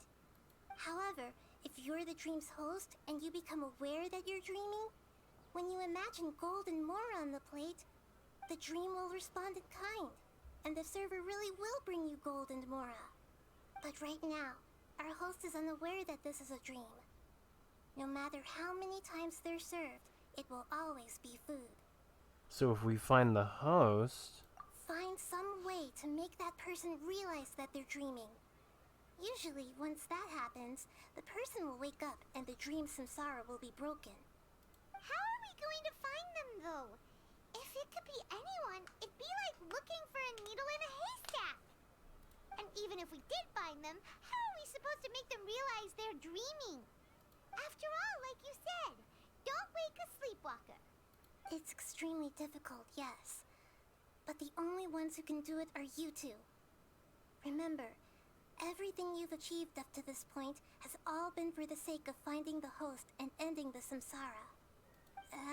However, if you're the dream's host and you become aware that you're dreaming, when you imagine gold and more on the plate, the dream will respond in kind, and the server really will bring you gold and mora. But right now, our host is unaware that this is a dream. No matter how many times they're served, it will always be food. So if we find the host... Find some way to make that person realize that they're dreaming. Usually, once that happens, the person will wake up and the dream samsara will be broken. How are we going to find them, though? If it could be anyone, it'd be like looking for a needle in a haystack. And even if we did find them, how are we supposed to make them realize they're dreaming? After all, like you said, don't wake a sleepwalker. It's extremely difficult, yes. But the only ones who can do it are you two. Remember, everything you've achieved up to this point has all been for the sake of finding the host and ending the samsara.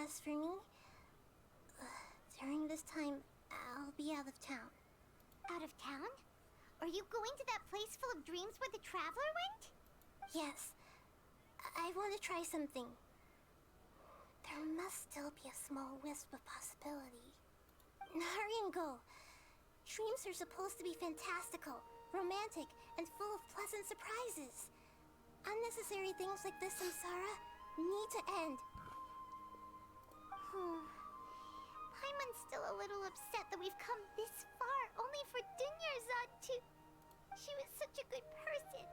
As for me, during this time, I'll be out of town. Out of town? Are you going to that place full of dreams where the traveler went? Yes. I want to try something. There must still be a small wisp of possibility. Hurry and go. Dreams are supposed to be fantastical, romantic, and full of pleasant surprises. Unnecessary things like this samsara need to end. Paimon's still a little upset that we've come this far only for Dunyarzad to... She was such a good person,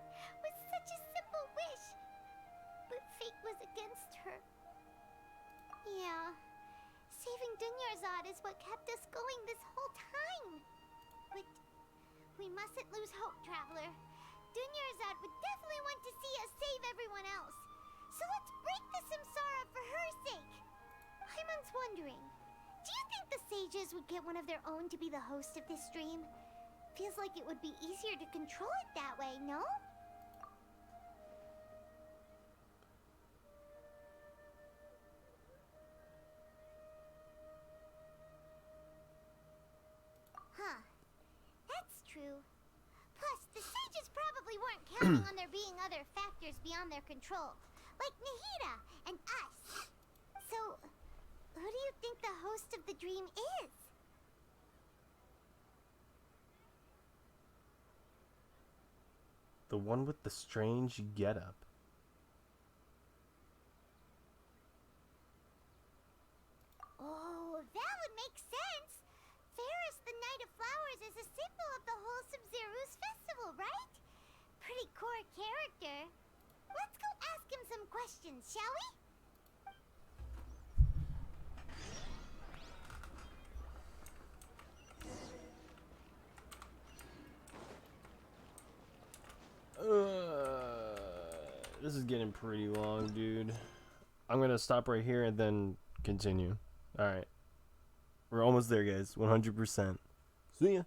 with such a simple wish. But fate was against her. Yeah, saving Dunyarzad is what kept us going this whole time. But we mustn't lose hope, Traveler. Dunyarzad would definitely want to see us save everyone else. So let's break the samsara for her sake. Paimon's wondering, do you think the sages would get one of their own to be the host of this stream? Feels like it would be easier to control it that way, no? Huh. That's true. Plus, the sages probably weren't counting on there being other factors beyond their control. like Nahida and us. So, who do you think the host of the dream is? The one with the strange getup. Oh, that would make sense. Ferris, the Knight of Flowers, is a symbol of the wholesome Zeru's festival, right? Pretty core character. Let's go ask him some questions, shall we? This is getting pretty long, dude. I'm gonna stop right here and then continue. Alright. We're almost there, guys. 100%. See ya.